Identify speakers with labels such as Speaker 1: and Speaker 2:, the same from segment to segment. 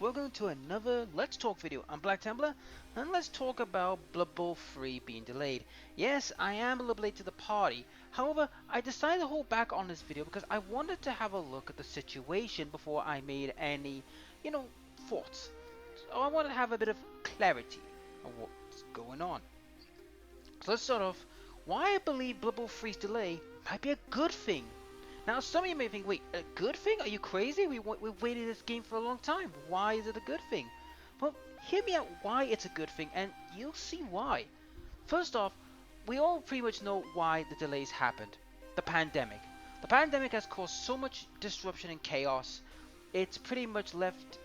Speaker 1: welcome to another Let's Talk video. I'm Black Templar, and let's talk about Blood Bowl 3 being delayed. Yes, I am a little late to the party. However, I decided to hold back on this video because I wanted to have a look at the situation before I made any, thoughts. So I wanted to have a bit of clarity on what's going on. So let's start off. Why I believe Blood Bowl 3's delay might be a good thing. Now, some of you may think, wait, a good thing? Are you crazy? We've waited this game for a long time. Why is it a good thing? Well, hear me out why it's a good thing, and you'll see why. First off, we all pretty much know why the delays happened. The pandemic. The pandemic has caused so much disruption and chaos. It's pretty much left,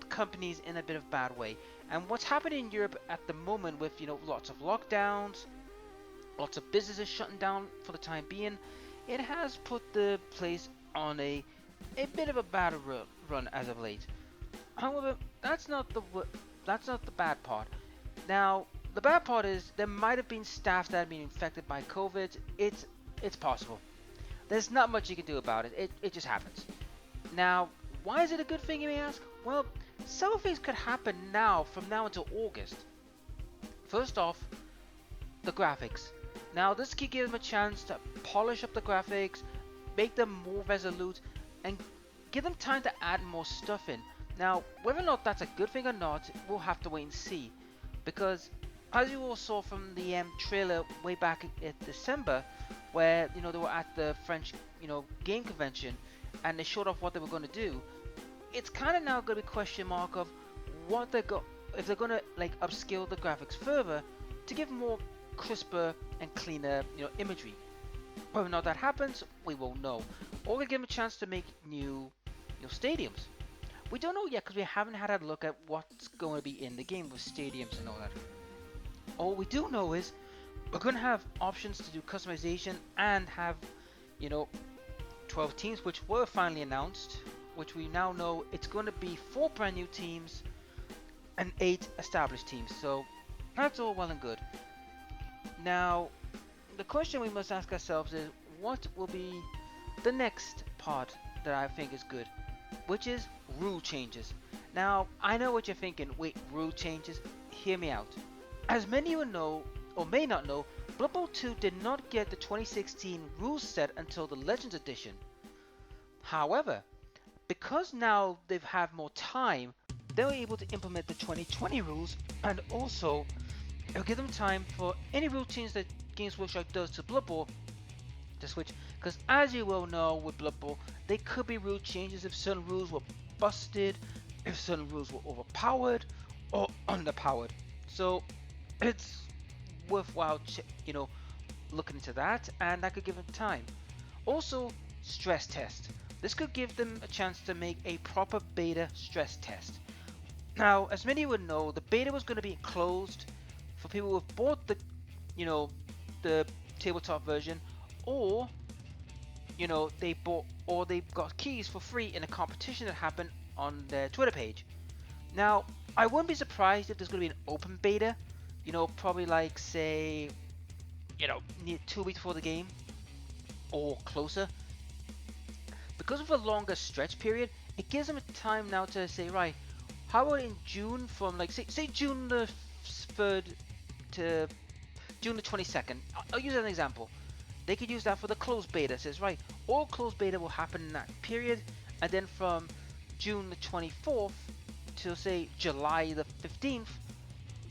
Speaker 1: companies in a bit of bad way. And what's happening in Europe at the moment with, lots of lockdowns, lots of businesses shutting down for the time being, it has put the place on a bit of a bad run as of late. However, that's not the bad part. Now, the bad part is there might have been staff that have been infected by COVID. It's possible. There's not much you can do about it. It just happens. Now, why is it a good thing, you may ask? Well, several things could happen from now until August. First off, the graphics. Now, this could give them a chance to polish up the graphics, make them more resolute, and give them time to add more stuff in. Now, whether or not that's a good thing or not, we'll have to wait and see. Because, as you all saw from the trailer way back in December, where, they were at the French, game convention, and they showed off what they were going to do, it's kind of now going to be a question mark of what if they're going to, upscale the graphics further to give more crisper and cleaner, imagery. Whether or not that happens, we won't know. Or we give them a chance to make new, stadiums. We don't know yet because we haven't had a look at what's going to be in the game with stadiums and all that. All we do know is we're going to have options to do customization and have, 12 teams, which were finally announced, which we now know it's going to be 4 brand new teams and 8 established teams. So that's all well and good. Now, the question we must ask ourselves is, what will be the next part that I think is good? Which is rule changes. Now, I know what you're thinking. Wait, rule changes? Hear me out. As many of you know, or may not know, Blood Bowl 2 did not get the 2016 rules set until the Legends Edition. However, because now they've had more time, they were able to implement the 2020 rules, and also it'll give them time for any routines that Games Workshop does to Blood Bowl to switch, because as you well know with Blood Bowl, there could be rule changes if certain rules were busted, if certain rules were overpowered or underpowered. So it's worthwhile, looking into that, and that could give them time. Also, stress test. This could give them a chance to make a proper beta stress test. Now, as many would know, the beta was going to be closed for people who have bought the tabletop version, or they got keys for free in a competition that happened on their Twitter page. Now, I wouldn't be surprised if there's going to be an open beta, probably like say, 2 weeks before the game or closer. Because of a longer stretch period, it gives them a time now to say, right, how about in June from say June the 3rd to June the 22nd. I'll use an example. They could use that for the closed beta. It says, right, all closed beta will happen in that period, and then from June the 24th to say July the 15th,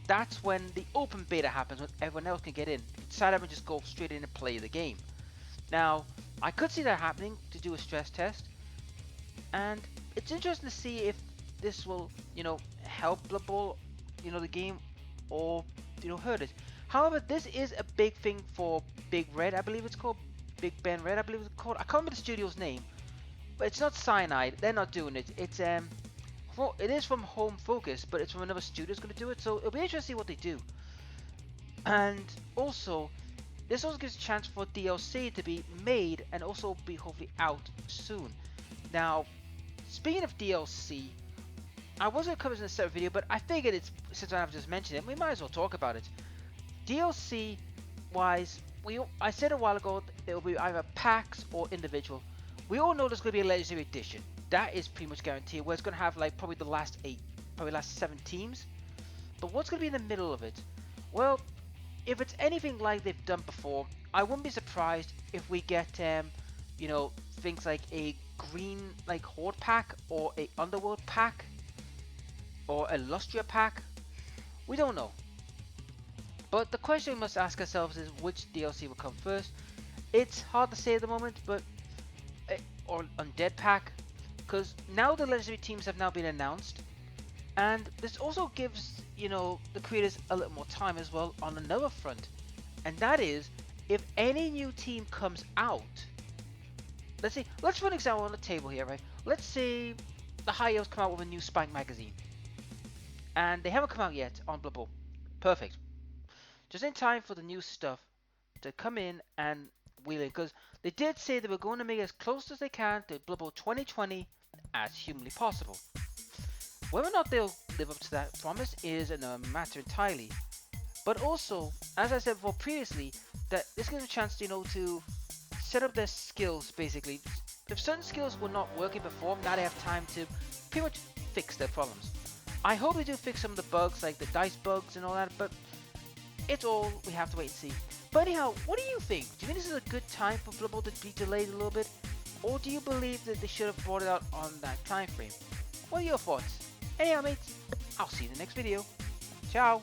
Speaker 1: that's when the open beta happens, when everyone else can get in, sign up and just go straight in and play the game. Now, I could see that happening to do a stress test, and it's interesting to see if this will, help Blood Bowl, the game, or hurt it. However, this is a big thing for Big Red, I believe it's called. Big Ben Red, I believe it's called. I can't remember the studio's name, but it's not Cyanide. They're not doing it. It's it is from Home Focus, but it's from another studio that's going to do it. So it'll be interesting to see what they do. And also, this also gives a chance for DLC to be made and also be hopefully out soon. Now, speaking of DLC, I was going to cover this in a separate video, but I figured since I've just mentioned it, we might as well talk about it. DLC wise, I said a while ago it will be either packs or individual. We all know there's going to be a Legendary Edition. that is pretty much guaranteed. Where it's going to have like probably the last 8, probably last 7 teams. But what's going to be in the middle of it? Well, if it's anything like they've done before, I wouldn't be surprised if we get, you know, things like a green like horde pack or a underworld pack or a lustria pack. We don't know. But the question we must ask ourselves is which DLC will come first. It's hard to say at the moment, but or undead pack, because now the legendary teams have now been announced, and this also gives, you know, the creators a little more time as well on another front, and that is if any new team comes out. Let's for an example on the table here, right? Let's say the High Elves come out with a new Spike magazine, and they haven't come out yet on Blood Bowl. Perfect. Just in time for the new stuff to come in and wheel in, because they did say they were going to make as close as they can to Blood Bowl 2020 as humanly possible. Whether or not they'll live up to that promise is another matter entirely. But also, as I said before previously, that this gives them a chance, you know, to set up their skills basically. If certain skills were not working before, now they have time to pretty much fix their problems. I hope they do fix some of the bugs, like the dice bugs and all that, but it's all we have to wait and see. But anyhow, what do you think? Do you think this is a good time for Blood Bowl to be delayed a little bit? Or do you believe that they should have brought it out on that time frame? What are your thoughts? Anyhow mates, I'll see you in the next video. Ciao!